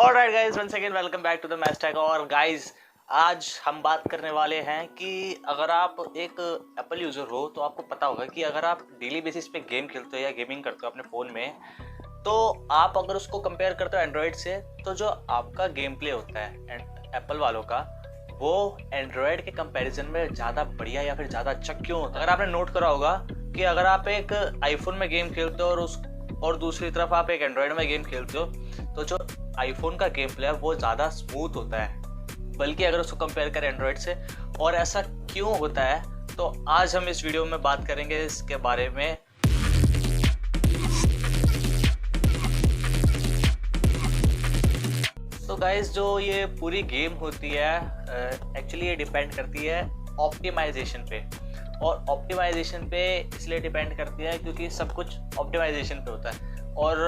Alright guys, one second welcome back to the match tag. और guys आज हम बात करने वाले हैं कि अगर आप एक एप्पल यूज़र हो तो आपको पता होगा कि अगर आप डेली बेसिस पे गेम खेलते हो या गेमिंग करते हो अपने फ़ोन में, तो आप अगर उसको कंपेयर करते हो एंड्रॉयड से, तो जो आपका गेम प्ले होता है एप्पल वालों का, वो एंड्रॉयड के कंपैरिजन में ज़्यादा बढ़िया या फिर ज़्यादा अच्छा क्यों होता है। अगर आपने नोट करा होगा कि अगर आप एक आईफोन में गेम खेलते हो और दूसरी तरफ आप एक एंड्रॉयड में गेम खेलते हो, तो जो आईफोन का गेम प्ले है वो ज़्यादा स्मूथ होता है, बल्कि अगर उसको कंपेयर करें एंड्रॉयड से। और ऐसा क्यों होता है, तो आज हम इस वीडियो में बात करेंगे इसके बारे में। तो गाइस, जो ये पूरी गेम होती है एक्चुअली ये डिपेंड करती है ऑप्टिमाइजेशन पे। और ऑप्टिमाइजेशन पे इसलिए डिपेंड करती है क्योंकि सब कुछ ऑप्टिमाइजेशन पे होता है। और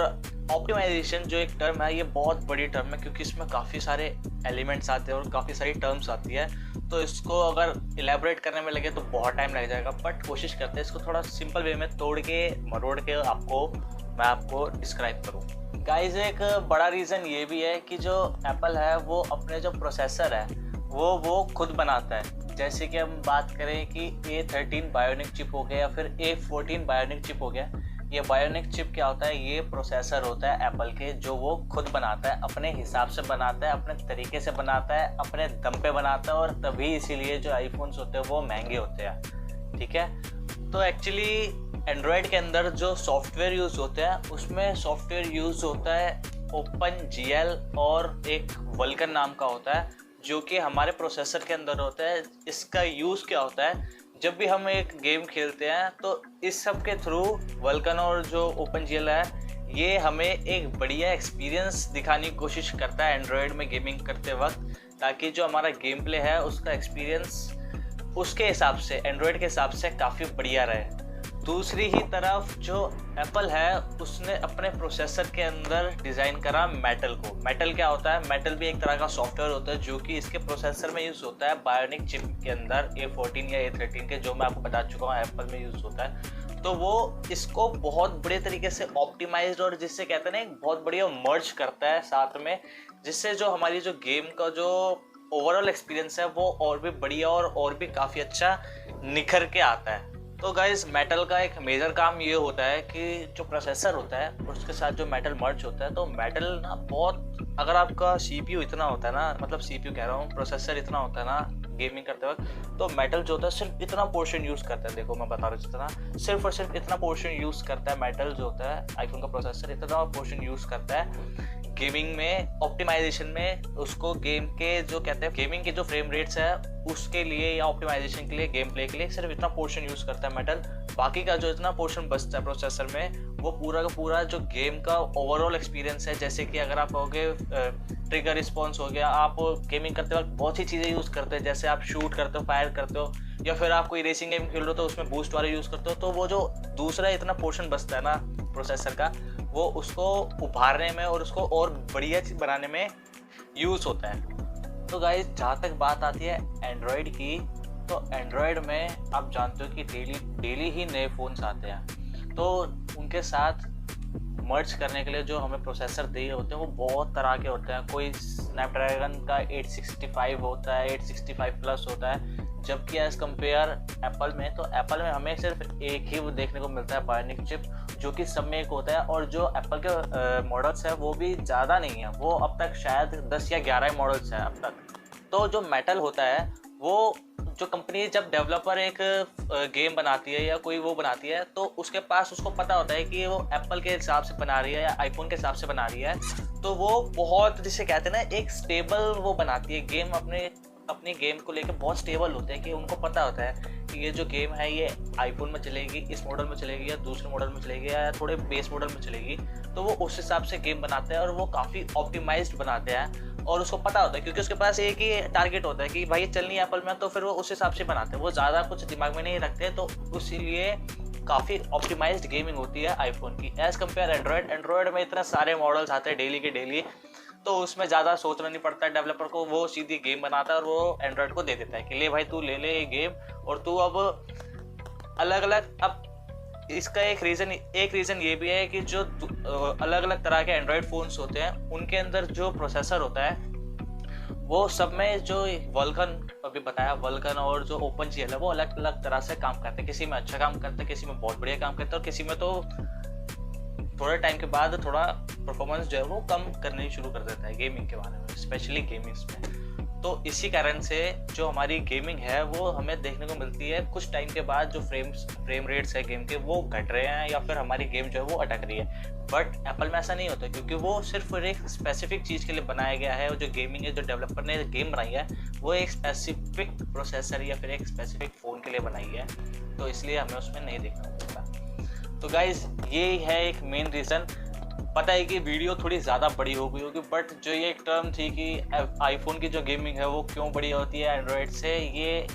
ऑप्टिमाइजेशन जो एक टर्म है, ये बहुत बड़ी टर्म है क्योंकि इसमें काफ़ी सारे एलिमेंट्स आते हैं और काफ़ी सारी टर्म्स आती है। तो इसको अगर इलेबोरेट करने में लगे तो बहुत टाइम लग जाएगा, बट कोशिश करते हैं इसको थोड़ा सिंपल वे में तोड़ के मरोड़ के मैं आपको डिस्क्राइब करूँ। गाइस, एक बड़ा रीज़न ये भी है कि जो एप्पल है वो अपने जो प्रोसेसर है वो खुद बनाता है। जैसे कि हम बात करें कि A13 बायोनिक चिप हो गया या फिर A14 बायोनिक चिप हो गया। ये बायोनिक चिप क्या होता है? ये प्रोसेसर होता है एप्पल के, जो वो खुद बनाता है, अपने हिसाब से बनाता है, अपने तरीके से बनाता है, अपने दम पे बनाता है। और तभी इसीलिए जो आईफोन्स होते हैं वो महंगे होते हैं। ठीक है, तो एक्चुअली एंड्रॉयड के अंदर जो सॉफ्टवेयर यूज़ होते हैं उसमें सॉफ्टवेयर यूज़ होता है OpenGL और एक वल्कन नाम का होता है, जो कि हमारे प्रोसेसर के अंदर होता है। इसका यूज़ क्या होता है? जब भी हम एक गेम खेलते हैं तो इस सब के थ्रू वल्कन और जो OpenGL है, ये हमें एक बढ़िया एक्सपीरियंस दिखाने की कोशिश करता है एंड्रॉयड में गेमिंग करते वक्त, ताकि जो हमारा गेम प्ले है उसका एक्सपीरियंस उसके हिसाब से, एंड्रॉयड के हिसाब से काफ़ी बढ़िया रहे। दूसरी ही तरफ जो एप्पल है उसने अपने प्रोसेसर के अंदर डिज़ाइन करा मेटल को। मेटल क्या होता है? मेटल भी एक तरह का सॉफ्टवेयर होता है जो कि इसके प्रोसेसर में यूज़ होता है, बायोनिक चिप के अंदर A14 या A13 के, जो मैं आपको बता चुका हूँ एप्पल में यूज़ होता है। तो वो इसको बहुत बड़े तरीके से ऑप्टिमाइज्ड और जिससे कहते हैं ना एक बहुत बढ़िया मर्ज करता है साथ में, जिससे जो हमारी जो गेम का जो ओवरऑल एक्सपीरियंस है वो और भी बढ़िया और भी काफ़ी अच्छा निखर के आता है। तो गाइस, मेटल का एक मेजर काम ये होता है कि जो प्रोसेसर होता है उसके साथ जो मेटल मर्ज होता है, तो मेटल ना बहुत, अगर आपका CPU इतना होता है ना, मतलब CPU कह रहा हूँ, प्रोसेसर इतना होता है ना गेमिंग करते वक्त, तो मेटल जो होता है सिर्फ इतना पोर्शन यूज़ करता है। देखो मैं बता रहा हूँ, जितना सिर्फ और सिर्फ इतना पोर्शन यूज़ करता है मेटल जो होता है, आईफोन का प्रोसेसर इतना पोर्शन यूज़ करता है गेमिंग में, ऑप्टिमाइजेशन में। उसको गेम के जो कहते हैं गेमिंग के जो फ्रेम रेट्स है उसके लिए या ऑप्टिमाइजेशन के लिए, गेम प्ले के लिए सिर्फ इतना पोर्शन यूज़ करता है मेटल। बाकी का जो इतना पोर्शन बचता है प्रोसेसर में, वो पूरा का पूरा जो गेम का ओवरऑल एक्सपीरियंस है, जैसे कि अगर आप कहोगे ट्रिगर रिस्पॉन्स हो गया, आप गेमिंग करते वक्त बहुत सी चीज़ें यूज़ करते हैं, जैसे आप शूट करते हो, फायर करते हो, या फिर आप कोई रेसिंग गेम खेल रहे हो तो उसमें बूस्ट वाले यूज़ करते हो, तो वो जो दूसरा इतना पोर्शन बचता है ना प्रोसेसर का, वो उसको उभारने में और उसको और बढ़िया चीज़ बनाने में यूज़ होता है। तो गाइस, जहाँ तक बात आती है एंड्रॉयड की, तो एंड्रॉयड में आप जानते हो कि डेली ही नए फ़ोन्स आते हैं, तो उनके साथ मर्ज करने के लिए जो हमें प्रोसेसर दिए होते हैं वो बहुत तरह के होते हैं। कोई स्नैपड्रैगन का 865 होता है, 865 प्लस होता है, जबकि एज़ कम्पेयर एप्पल में, तो एप्पल में हमें सिर्फ एक ही वो देखने को मिलता है, बायोनिक चिप, जो कि सब में एक होता है। और जो एप्पल के मॉडल्स है वो भी ज़्यादा नहीं है, वो अब तक शायद 10 या 11 मॉडल्स हैं अब तक। तो जो मेटल होता है, वो जो कंपनी जब डेवलपर एक गेम बनाती है या कोई वो बनाती है, तो उसके पास उसको पता होता है कि वो एप्पल के हिसाब से बना रही है या आईफोन के हिसाब से बना रही है, तो वो बहुत, जिसे कहते हैं ना, एक स्टेबल वो बनाती है गेम। अपनी गेम को लेकर बहुत स्टेबल होते हैं कि उनको पता होता है कि ये जो गेम है ये आईफोन में चलेगी, इस मॉडल में चलेगी, या दूसरे मॉडल में चलेगी, या थोड़े बेस मॉडल में चलेगी। तो वो उस हिसाब से गेम बनाते हैं और वो काफ़ी ऑप्टिमाइज्ड बनाते हैं। और उसको पता होता है क्योंकि उसके पास एक ही टारगेट होता है कि भाई ये चलनी है एप्पल में, तो फिर वो उस हिसाब से बनाते हैं, वो ज़्यादा कुछ दिमाग में नहीं रखते। तो इसीलिए काफ़ी ऑप्टिमाइज्ड गेमिंग होती है आईफोन की एज़ कम्पेयर एंड्रॉयड में इतने सारे मॉडल्स आते हैं डेली के डेली, तो उसमें ज़्यादा सोचना नहीं पड़ता है डेवलपर को, वो सीधी गेम बनाता है और वो एंड्रॉयड को दे देता है कि ले भाई तू ले ले ये गेम, और तू अब अलग अलग, अब इसका एक रीज़न ये भी है कि जो अलग अलग तरह के एंड्रॉयड फ़ोन्स होते हैं उनके अंदर जो प्रोसेसर होता है वो सब में जो वल्कन अभी बताया, वल्कन और जो ओपन जी है वो अलग अलग तरह से काम करते हैं। किसी में अच्छा काम करते हैं, किसी में बहुत बढ़िया काम करते हैं, और किसी में तो थोड़े टाइम के बाद थोड़ा परफॉर्मेंस जो है वो कम करनी शुरू कर देता है गेमिंग के बारे में, स्पेशली गेमिंग्स में। तो इसी कारण से जो हमारी गेमिंग है वो हमें देखने को मिलती है कुछ टाइम के बाद जो फ्रेम रेट्स है गेम के वो घट रहे हैं, या फिर हमारी गेम जो है वो अटक रही है। बट एप्पल में ऐसा नहीं होता, क्योंकि वो सिर्फ एक स्पेसिफिक चीज़ के लिए बनाया गया है। और जो गेमिंग है, जो डेवलपर ने गेम बनाई है वो एक स्पेसिफिक प्रोसेसर या फिर एक स्पेसिफिक फ़ोन के लिए बनाई है, तो इसलिए हमें उसमें नहीं देखना मिलता। तो गाइज ये है एक मेन रीज़न। पता है कि वीडियो थोड़ी ज़्यादा बड़ी हो गई होगी, बट जो ये एक टर्म थी कि आईफोन की जो गेमिंग है वो क्यों बड़ी होती है एंड्रॉयड से, ये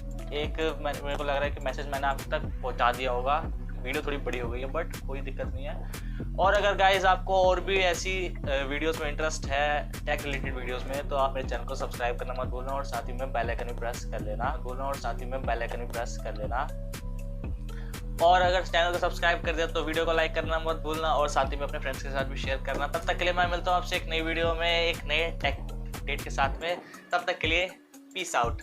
एक मेरे को लग रहा है कि मैसेज मैंने आप तक पहुंचा दिया होगा। वीडियो थोड़ी बड़ी हो गई है बट कोई दिक्कत नहीं है। और अगर गाइज आपको और भी ऐसी वीडियोस में इंटरेस्ट है, टेक रिलेटेड वीडियोस में, तो आप मेरे चैनल को सब्सक्राइब करना मत भूलना और साथ ही में बेल आइकन भी प्रेस कर लेना। और अगर चैनल को सब्सक्राइब कर दिया तो वीडियो को लाइक करना मत भूलना, और साथ ही में अपने फ्रेंड्स के साथ भी शेयर करना। तब तक के लिए मैं मिलता हूँ आपसे एक नई वीडियो में एक नए टेक अपडेट के साथ में। तब तक के लिए पीस आउट।